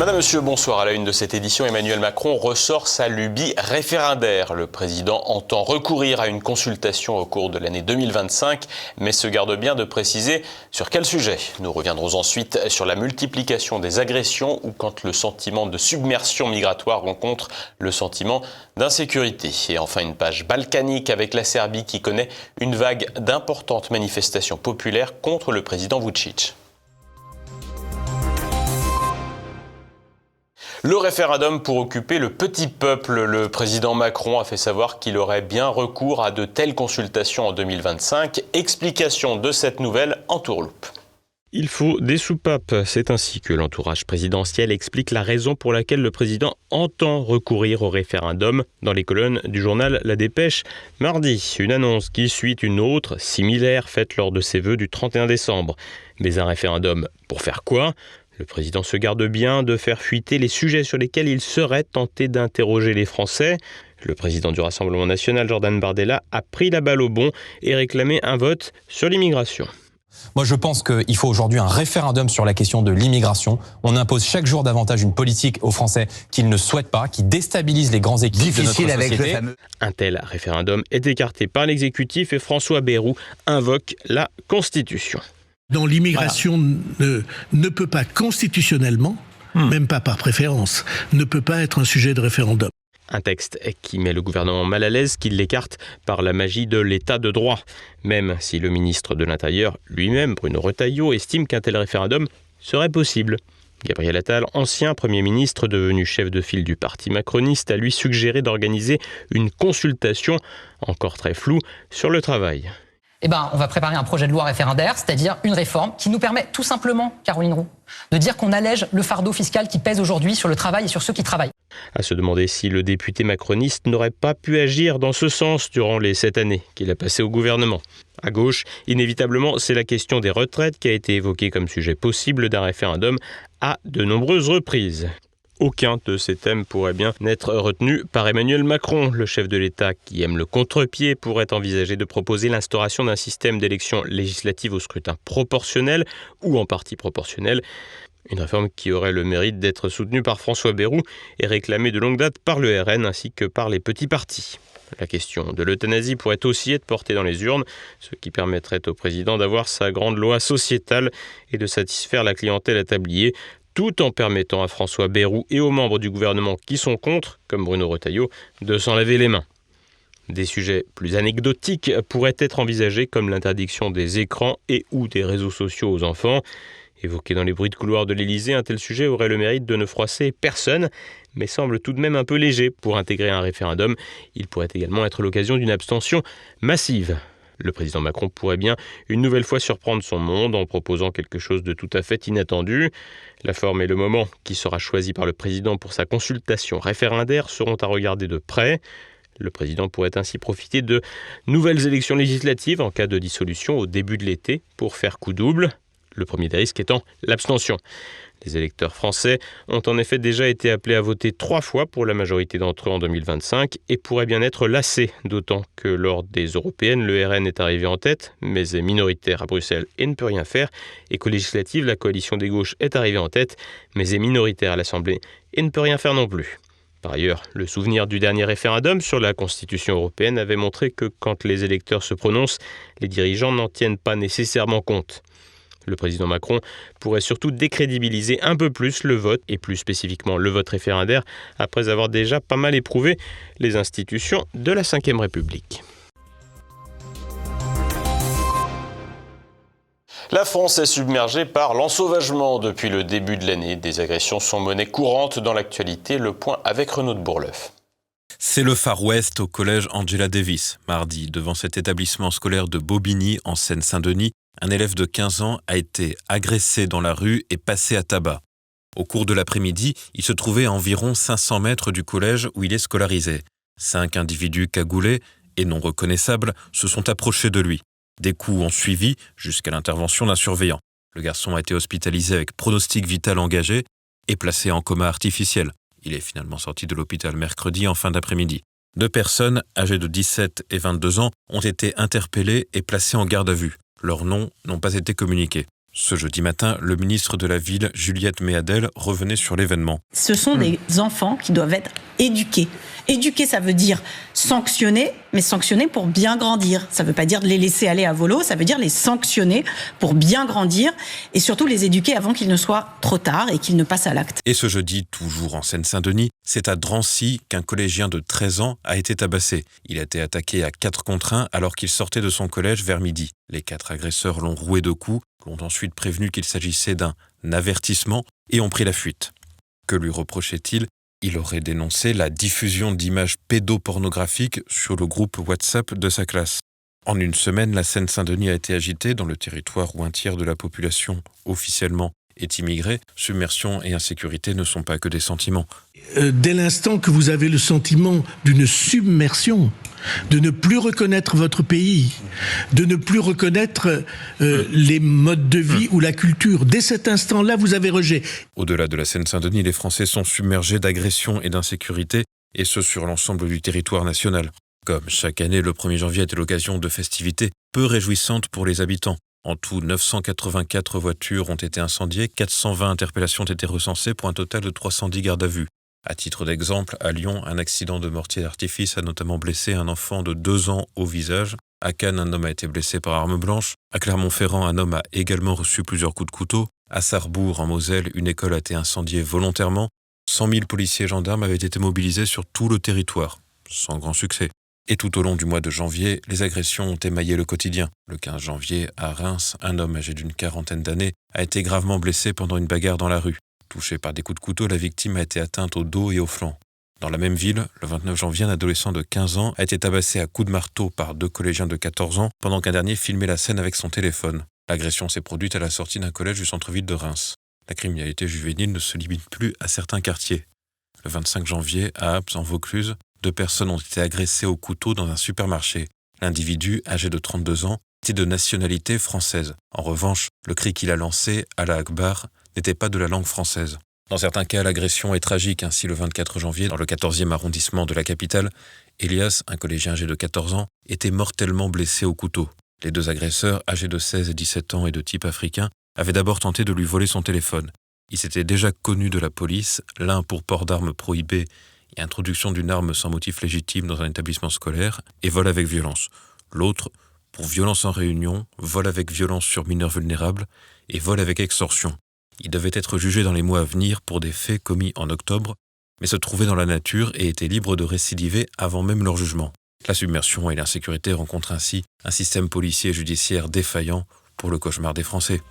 Madame, Monsieur, bonsoir. À la une de cette édition, Emmanuel Macron ressort sa lubie référendaire. Le président entend recourir à une consultation au cours de l'année 2025, mais se garde bien de préciser sur quel sujet. Nous reviendrons ensuite sur la multiplication des agressions ou quand le sentiment de submersion migratoire rencontre le sentiment d'insécurité. Et enfin, une page balkanique avec la Serbie qui connaît une vague d'importantes manifestations populaires contre le président Vučić. Le référendum pour occuper le petit peuple. Le président Macron a fait savoir qu'il aurait bien recours à de telles consultations en 2025. Explication de cette nouvelle en tourloupe. Il faut des soupapes. C'est ainsi que l'entourage présidentiel explique la raison pour laquelle le président entend recourir au référendum. Dans les colonnes du journal La Dépêche, mardi, une annonce qui suit une autre, similaire, faite lors de ses vœux du 31 décembre. Mais un référendum, pour faire quoi ? Le président se garde bien de faire fuiter les sujets sur lesquels il serait tenté d'interroger les Français. Le président du Rassemblement national, Jordan Bardella, a pris la balle au bond et réclamé un vote sur l'immigration. Moi, je pense qu'il faut aujourd'hui un référendum sur la question de l'immigration. On impose chaque jour davantage une politique aux Français qu'ils ne souhaitent pas, qui déstabilise les grands équilibres de notre société. Avec le fameux... Un tel référendum est écarté par l'exécutif et François Bayrou invoque la Constitution. Dont l'immigration ne peut pas constitutionnellement, même pas par préférence, ne peut pas être un sujet de référendum. Un texte qui met le gouvernement mal à l'aise, qui l'écarte par la magie de l'état de droit. Même si le ministre de l'Intérieur lui-même, Bruno Retailleau, estime qu'un tel référendum serait possible. Gabriel Attal, ancien Premier ministre devenu chef de file du parti macroniste, a lui suggéré d'organiser une consultation, encore très floue, sur le travail. On va préparer un projet de loi référendaire, c'est-à-dire une réforme qui nous permet tout simplement, Caroline Roux, de dire qu'on allège le fardeau fiscal qui pèse aujourd'hui sur le travail et sur ceux qui travaillent. À se demander si le député macroniste n'aurait pas pu agir dans ce sens durant les 7 années qu'il a passées au gouvernement. À gauche, inévitablement, c'est la question des retraites qui a été évoquée comme sujet possible d'un référendum à de nombreuses reprises. Aucun de ces thèmes pourrait bien n'être retenu par Emmanuel Macron. Le chef de l'État, qui aime le contre-pied, pourrait envisager de proposer l'instauration d'un système d'élection législative au scrutin proportionnel ou en partie proportionnel. Une réforme qui aurait le mérite d'être soutenue par François Bayrou et réclamée de longue date par le RN ainsi que par les petits partis. La question de l'euthanasie pourrait aussi être portée dans les urnes, ce qui permettrait au président d'avoir sa grande loi sociétale et de satisfaire la clientèle à tablier, tout en permettant à François Bayrou et aux membres du gouvernement qui sont contre, comme Bruno Retailleau, de s'en laver les mains. Des sujets plus anecdotiques pourraient être envisagés comme l'interdiction des écrans et ou des réseaux sociaux aux enfants. Évoqué dans les bruits de couloir de l'Élysée, un tel sujet aurait le mérite de ne froisser personne, mais semble tout de même un peu léger pour intégrer un référendum. Il pourrait également être l'occasion d'une abstention massive. Le président Macron pourrait bien une nouvelle fois surprendre son monde en proposant quelque chose de tout à fait inattendu. La forme et le moment qui sera choisi par le président pour sa consultation référendaire seront à regarder de près. Le président pourrait ainsi profiter de nouvelles élections législatives en cas de dissolution au début de l'été pour faire coup double. Le premier des risques étant l'abstention. Les électeurs français ont en effet déjà été appelés à voter 3 fois pour la majorité d'entre eux en 2025 et pourraient bien être lassés, d'autant que lors des européennes, le RN est arrivé en tête, mais est minoritaire à Bruxelles et ne peut rien faire, et qu'aux législatives, la coalition des gauches est arrivée en tête, mais est minoritaire à l'Assemblée et ne peut rien faire non plus. Par ailleurs, le souvenir du dernier référendum sur la Constitution européenne avait montré que quand les électeurs se prononcent, les dirigeants n'en tiennent pas nécessairement compte. Le président Macron pourrait surtout décrédibiliser un peu plus le vote, et plus spécifiquement le vote référendaire, après avoir déjà pas mal éprouvé les institutions de la Ve République. La France est submergée par l'ensauvagement depuis le début de l'année. Des agressions sont monnaie courante dans l'actualité. Le point avec Renaud de Bourleuf. C'est le Far West au collège Angela Davis. Mardi, devant cet établissement scolaire de Bobigny, en Seine-Saint-Denis, un élève de 15 ans a été agressé dans la rue et passé à tabac. Au cours de l'après-midi, il se trouvait à environ 500 mètres du collège où il est scolarisé. 5 individus cagoulés et non reconnaissables se sont approchés de lui. Des coups ont suivi jusqu'à l'intervention d'un surveillant. Le garçon a été hospitalisé avec pronostic vital engagé et placé en coma artificiel. Il est finalement sorti de l'hôpital mercredi en fin d'après-midi. 2 personnes, âgées de 17 et 22 ans, ont été interpellées et placées en garde à vue. Leurs noms n'ont pas été communiqués. Ce jeudi matin, le ministre de la Ville, Juliette Méadel, revenait sur l'événement. Ce sont des enfants qui doivent être éduqués. Éduquer, ça veut dire sanctionner, mais sanctionner pour bien grandir. Ça ne veut pas dire de les laisser aller à volo, ça veut dire les sanctionner pour bien grandir et surtout les éduquer avant qu'il ne soit trop tard et qu'ils ne passent à l'acte. Et ce jeudi, toujours en Seine-Saint-Denis, c'est à Drancy qu'un collégien de 13 ans a été tabassé. Il a été attaqué à 4 contre 1 alors qu'il sortait de son collège vers midi. Les 4 agresseurs l'ont roué de coups, l'ont ensuite prévenu qu'il s'agissait d'un avertissement et ont pris la fuite. Que lui reprochait-il ? Il aurait dénoncé la diffusion d'images pédopornographiques sur le groupe WhatsApp de sa classe. En une semaine, la Seine-Saint-Denis a été agitée dans le territoire où un tiers de la population, officiellement, est immigrée. Submersion et insécurité ne sont pas que des sentiments. Dès l'instant que vous avez le sentiment d'une submersion, de ne plus reconnaître votre pays, de ne plus reconnaître les modes de vie ou la culture, dès cet instant-là, vous avez rejet. Au-delà de la Seine-Saint-Denis, les Français sont submergés d'agressions et d'insécurité, et ce sur l'ensemble du territoire national. Comme chaque année, le 1er janvier était l'occasion de festivités peu réjouissantes pour les habitants. En tout, 984 voitures ont été incendiées, 420 interpellations ont été recensées pour un total de 310 gardes à vue. À titre d'exemple, à Lyon, un accident de mortier d'artifice a notamment blessé un enfant de 2 ans au visage. À Cannes, un homme a été blessé par arme blanche. À Clermont-Ferrand, un homme a également reçu plusieurs coups de couteau. À Sarrebourg, en Moselle, une école a été incendiée volontairement. 100 000 policiers et gendarmes avaient été mobilisés sur tout le territoire, sans grand succès. Et tout au long du mois de janvier, les agressions ont émaillé le quotidien. Le 15 janvier, à Reims, un homme âgé d'une 40aine d'années a été gravement blessé pendant une bagarre dans la rue. Touché par des coups de couteau, la victime a été atteinte au dos et au flanc. Dans la même ville, le 29 janvier, un adolescent de 15 ans a été tabassé à coups de marteau par 2 collégiens de 14 ans pendant qu'un dernier filmait la scène avec son téléphone. L'agression s'est produite à la sortie d'un collège du centre-ville de Reims. La criminalité juvénile ne se limite plus à certains quartiers. Le 25 janvier, à Apt, en Vaucluse, 2 personnes ont été agressées au couteau dans un supermarché. L'individu, âgé de 32 ans, était de nationalité française. En revanche, le cri qu'il a lancé, Allah Akbar, n'était pas de la langue française. Dans certains cas, l'agression est tragique. Ainsi, le 24 janvier, dans le 14e arrondissement de la capitale, Elias, un collégien âgé de 14 ans, était mortellement blessé au couteau. Les 2 agresseurs, âgés de 16 et 17 ans et de type africain, avaient d'abord tenté de lui voler son téléphone. Ils s'étaient déjà connus de la police, l'un pour port d'armes prohibé et introduction d'une arme sans motif légitime dans un établissement scolaire, et vol avec violence. L'autre, pour violence en réunion, vol avec violence sur mineurs vulnérables et vol avec extorsion. Ils devaient être jugés dans les mois à venir pour des faits commis en octobre, mais se trouvaient dans la nature et étaient libres de récidiver avant même leur jugement. La submersion et l'insécurité rencontrent ainsi un système policier et judiciaire défaillant pour le cauchemar des Français.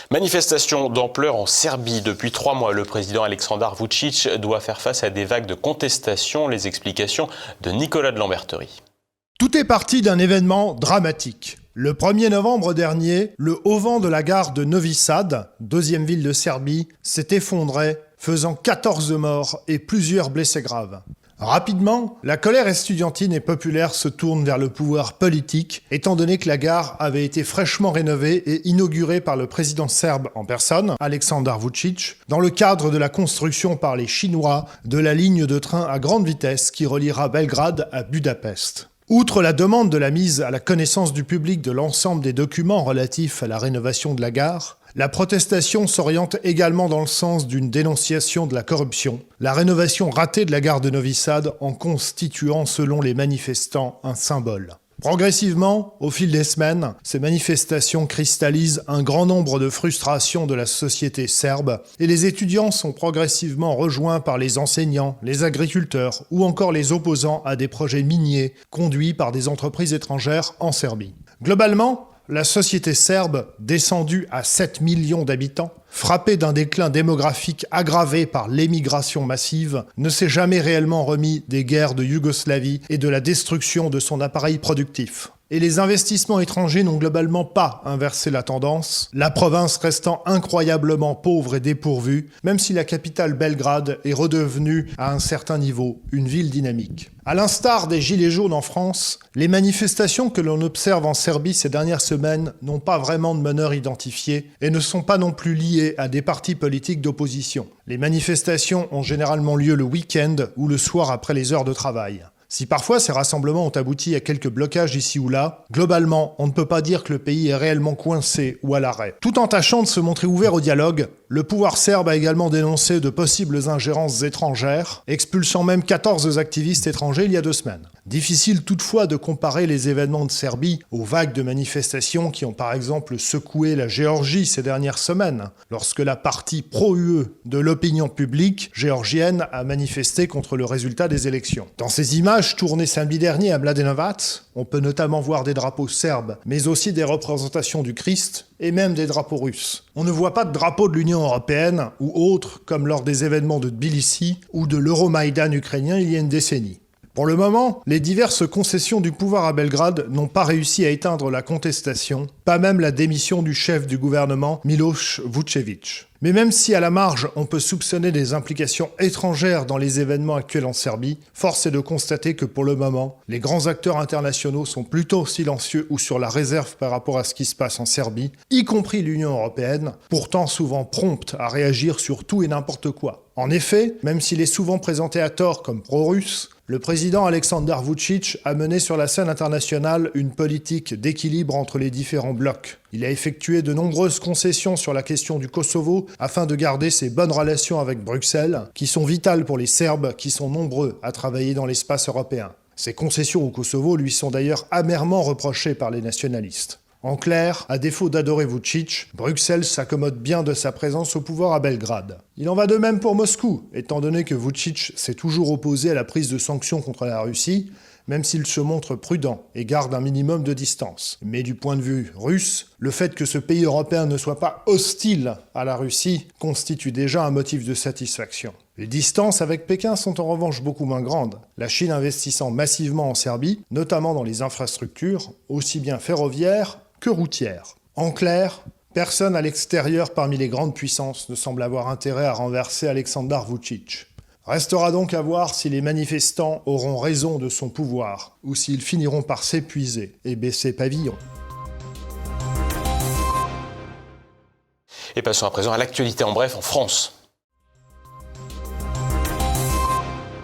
Manifestation d'ampleur en Serbie. Depuis 3 mois, le président Aleksandar Vučić doit faire face à des vagues de contestation. Les explications de Nicolas de Lamberterie. Tout est parti d'un événement dramatique. Le 1er novembre dernier, le auvent de la gare de Novi Sad, 2e ville de Serbie, s'est effondré, faisant 14 morts et plusieurs blessés graves. Rapidement, la colère estudiantine et populaire se tourne vers le pouvoir politique, étant donné que la gare avait été fraîchement rénovée et inaugurée par le président serbe en personne, Aleksandar Vučić, dans le cadre de la construction par les Chinois de la ligne de train à grande vitesse qui reliera Belgrade à Budapest. Outre la demande de la mise à la connaissance du public de l'ensemble des documents relatifs à la rénovation de la gare, la protestation s'oriente également dans le sens d'une dénonciation de la corruption, la rénovation ratée de la gare de Novi Sad en constituant, selon les manifestants, un symbole. Progressivement, au fil des semaines, ces manifestations cristallisent un grand nombre de frustrations de la société serbe et les étudiants sont progressivement rejoints par les enseignants, les agriculteurs ou encore les opposants à des projets miniers conduits par des entreprises étrangères en Serbie. Globalement, la société serbe, descendue à 7 millions d'habitants, frappée d'un déclin démographique aggravé par l'émigration massive, ne s'est jamais réellement remis des guerres de Yougoslavie et de la destruction de son appareil productif. Et les investissements étrangers n'ont globalement pas inversé la tendance, la province restant incroyablement pauvre et dépourvue, même si la capitale Belgrade est redevenue, à un certain niveau, une ville dynamique. À l'instar des Gilets jaunes en France, les manifestations que l'on observe en Serbie ces dernières semaines n'ont pas vraiment de meneur identifié et ne sont pas non plus liées à des partis politiques d'opposition. Les manifestations ont généralement lieu le week-end ou le soir après les heures de travail. Si parfois ces rassemblements ont abouti à quelques blocages ici ou là, globalement, on ne peut pas dire que le pays est réellement coincé ou à l'arrêt. Tout en tâchant de se montrer ouvert au dialogue, le pouvoir serbe a également dénoncé de possibles ingérences étrangères, expulsant même 14 activistes étrangers il y a 2 semaines. Difficile toutefois de comparer les événements de Serbie aux vagues de manifestations qui ont par exemple secoué la Géorgie ces dernières semaines, lorsque la partie pro-UE de l'opinion publique géorgienne a manifesté contre le résultat des élections. Dans ces images tournées samedi dernier à Mladenovac, on peut notamment voir des drapeaux serbes, mais aussi des représentations du Christ et même des drapeaux russes. On ne voit pas de drapeau de l'Union européenne ou autres comme lors des événements de Tbilissi ou de l'Euromaïdan ukrainien il y a une décennie. Pour le moment, les diverses concessions du pouvoir à Belgrade n'ont pas réussi à éteindre la contestation, pas même la démission du chef du gouvernement Miloš Vučević. Mais même si à la marge on peut soupçonner des implications étrangères dans les événements actuels en Serbie, force est de constater que pour le moment, les grands acteurs internationaux sont plutôt silencieux ou sur la réserve par rapport à ce qui se passe en Serbie, y compris l'Union européenne, pourtant souvent prompte à réagir sur tout et n'importe quoi. En effet, même s'il est souvent présenté à tort comme pro-russe, le président Aleksandar Vučić a mené sur la scène internationale une politique d'équilibre entre les différents blocs. Il a effectué de nombreuses concessions sur la question du Kosovo afin de garder ses bonnes relations avec Bruxelles, qui sont vitales pour les Serbes qui sont nombreux à travailler dans l'espace européen. Ces concessions au Kosovo lui sont d'ailleurs amèrement reprochées par les nationalistes. En clair, à défaut d'adorer Vučić, Bruxelles s'accommode bien de sa présence au pouvoir à Belgrade. Il en va de même pour Moscou, étant donné que Vučić s'est toujours opposé à la prise de sanctions contre la Russie, même s'il se montre prudent et garde un minimum de distance. Mais du point de vue russe, le fait que ce pays européen ne soit pas hostile à la Russie constitue déjà un motif de satisfaction. Les distances avec Pékin sont en revanche beaucoup moins grandes, la Chine investissant massivement en Serbie, notamment dans les infrastructures, aussi bien ferroviaires que routières. En clair, personne à l'extérieur parmi les grandes puissances ne semble avoir intérêt à renverser Aleksandar Vučić. Restera donc à voir si les manifestants auront raison de son pouvoir, ou s'ils finiront par s'épuiser et baisser pavillon. Et passons à présent à l'actualité en bref en France.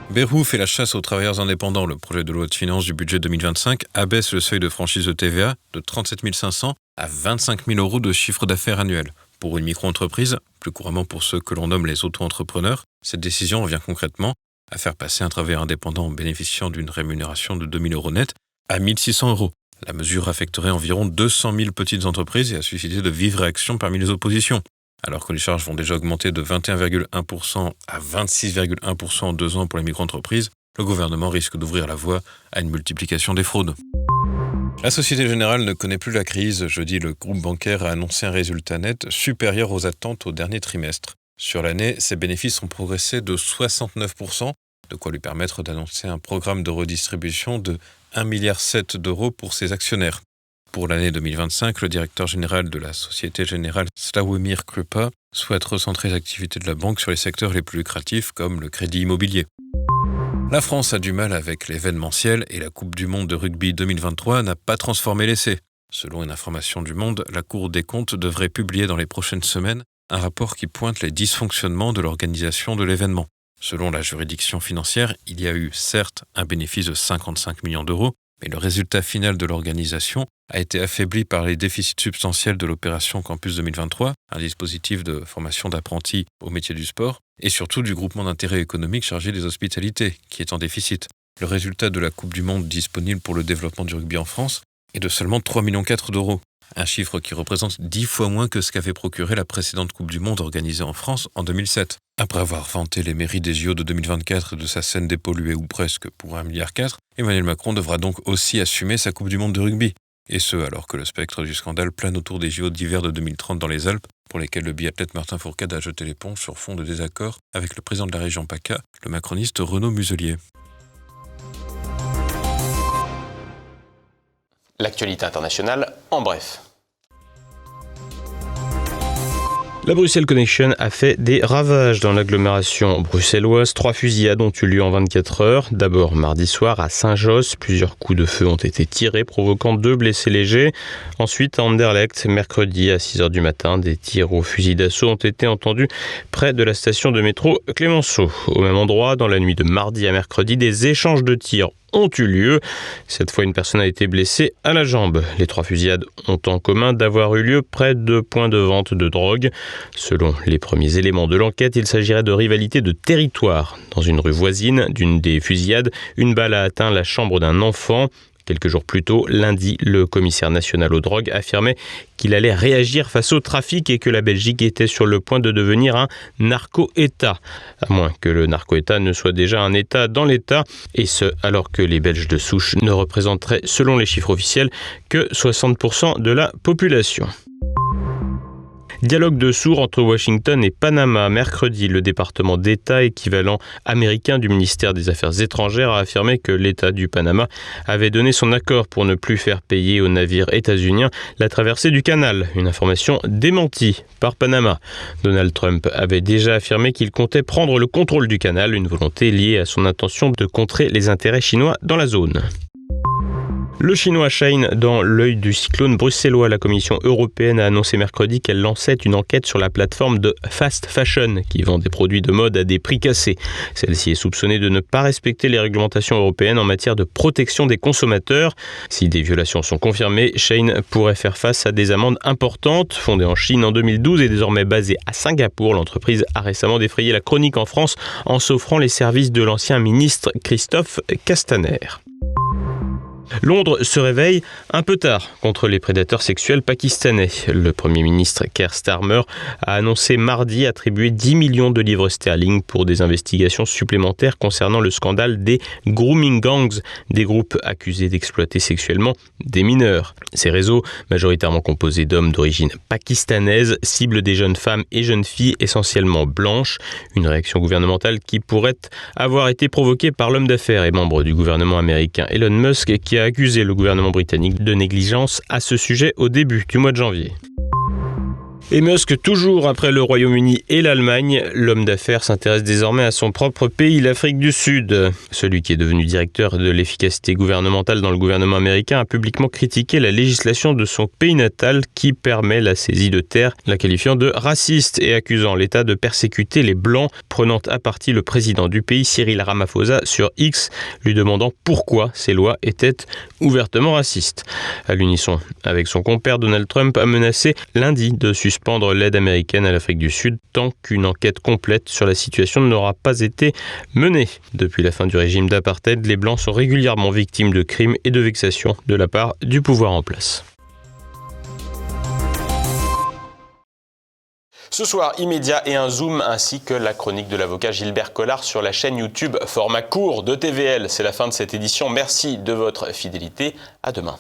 Bayrou fait la chasse aux travailleurs indépendants. Le projet de loi de finances du budget 2025 abaisse le seuil de franchise de TVA de 37 500 à 25 000 euros de chiffre d'affaires annuel. Pour une micro-entreprise, plus couramment pour ceux que l'on nomme les auto-entrepreneurs, cette décision revient concrètement à faire passer un travailleur indépendant bénéficiant d'une rémunération de 2 000 euros net à 1 600 euros. La mesure affecterait environ 200 000 petites entreprises et a suscité de vives réactions parmi les oppositions. Alors que les charges vont déjà augmenter de 21,1% à 26,1% en 2 ans pour les micro-entreprises, le gouvernement risque d'ouvrir la voie à une multiplication des fraudes. La Société Générale ne connaît plus la crise. Jeudi, le groupe bancaire a annoncé un résultat net supérieur aux attentes au dernier trimestre. Sur l'année, ses bénéfices ont progressé de 69%, de quoi lui permettre d'annoncer un programme de redistribution de 1,7 milliard d'euros pour ses actionnaires. Pour l'année 2025, le directeur général de la Société Générale, Slawomir Krupa, souhaite recentrer les activités de la banque sur les secteurs les plus lucratifs comme le crédit immobilier. La France a du mal avec l'événementiel et la Coupe du Monde de rugby 2023 n'a pas transformé l'essai. Selon une information du Monde, la Cour des comptes devrait publier dans les prochaines semaines un rapport qui pointe les dysfonctionnements de l'organisation de l'événement. Selon la juridiction financière, il y a eu certes un bénéfice de 55 millions d'euros, mais le résultat final de l'organisation a été affaibli par les déficits substantiels de l'opération Campus 2023, un dispositif de formation d'apprentis au métier du sport, et surtout du groupement d'intérêt économique chargé des hospitalités, qui est en déficit. Le résultat de la Coupe du Monde disponible pour le développement du rugby en France est de seulement 3,4 millions d'euros, un chiffre qui représente 10 fois moins que ce qu'avait procuré la précédente Coupe du Monde organisée en France en 2007. Après avoir vanté les mérites des JO de 2024 et de sa scène dépolluée ou presque pour 1,4 milliard, Emmanuel Macron devra donc aussi assumer sa Coupe du Monde de rugby. Et ce, alors que le spectre du scandale plane autour des JO d'hiver de 2030 dans les Alpes, pour lesquels le biathlète Martin Fourcade a jeté l'éponge sur fond de désaccord avec le président de la région PACA, le macroniste Renaud Muselier. L'actualité internationale en bref. La Bruxelles Connection a fait des ravages dans l'agglomération bruxelloise. 3 fusillades ont eu lieu en 24 heures. D'abord mardi soir à Saint-Josse, plusieurs coups de feu ont été tirés, provoquant 2 blessés légers. Ensuite à Anderlecht, mercredi à 6h du matin, des tirs au fusil d'assaut ont été entendus près de la station de métro Clémenceau. Au même endroit, dans la nuit de mardi à mercredi, des échanges de tirs ont eu lieu. Cette fois, une personne a été blessée à la jambe. Les 3 fusillades ont en commun d'avoir eu lieu près de points de vente de drogue. Selon les premiers éléments de l'enquête, il s'agirait de rivalité de territoire. Dans une rue voisine d'une des fusillades, une balle a atteint la chambre d'un enfant. Quelques jours plus tôt, lundi, le commissaire national aux drogues affirmait qu'il allait réagir face au trafic et que la Belgique était sur le point de devenir un narco-État. À moins que le narco-État ne soit déjà un État dans l'État, et ce, alors que les Belges de souche ne représenteraient, selon les chiffres officiels, que 60% de la population. Dialogue de sourds entre Washington et Panama. Mercredi, le département d'État équivalent américain du ministère des Affaires étrangères a affirmé que l'État du Panama avait donné son accord pour ne plus faire payer aux navires états-uniens la traversée du canal. Une information démentie par Panama. Donald Trump avait déjà affirmé qu'il comptait prendre le contrôle du canal, une volonté liée à son intention de contrer les intérêts chinois dans la zone. Le chinois Shein dans l'œil du cyclone bruxellois. La Commission européenne a annoncé mercredi qu'elle lançait une enquête sur la plateforme de fast fashion qui vend des produits de mode à des prix cassés. Celle-ci est soupçonnée de ne pas respecter les réglementations européennes en matière de protection des consommateurs. Si des violations sont confirmées, Shein pourrait faire face à des amendes importantes. Fondée en Chine en 2012 et désormais basée à Singapour, l'entreprise a récemment défrayé la chronique en France en s'offrant les services de l'ancien ministre Christophe Castaner. Londres se réveille un peu tard contre les prédateurs sexuels pakistanais. Le Premier ministre Keir Starmer a annoncé mardi attribuer 10 millions de livres sterling pour des investigations supplémentaires concernant le scandale des grooming gangs, des groupes accusés d'exploiter sexuellement des mineurs. Ces réseaux, majoritairement composés d'hommes d'origine pakistanaise, ciblent des jeunes femmes et jeunes filles essentiellement blanches. Une réaction gouvernementale qui pourrait avoir été provoquée par l'homme d'affaires et membre du gouvernement américain Elon Musk, qui a accusé le gouvernement britannique de négligence à ce sujet au début du mois de janvier. Et Musk, toujours après le Royaume-Uni et l'Allemagne, l'homme d'affaires s'intéresse désormais à son propre pays, l'Afrique du Sud. Celui qui est devenu directeur de l'efficacité gouvernementale dans le gouvernement américain a publiquement critiqué la législation de son pays natal qui permet la saisie de terres, la qualifiant de raciste et accusant l'État de persécuter les Blancs, prenant à partie le président du pays, Cyril Ramaphosa, sur X, lui demandant pourquoi ces lois étaient ouvertement racistes. À l'unisson avec son compère, Donald Trump a menacé lundi de suspendre l'aide américaine à l'Afrique du Sud tant qu'une enquête complète sur la situation n'aura pas été menée. Depuis la fin du régime d'apartheid, les Blancs sont régulièrement victimes de crimes et de vexations de la part du pouvoir en place. Ce soir, immédiat et un zoom ainsi que la chronique de l'avocat Gilbert Collard sur la chaîne YouTube format court de TVL. C'est la fin de cette édition. Merci de votre fidélité. À demain.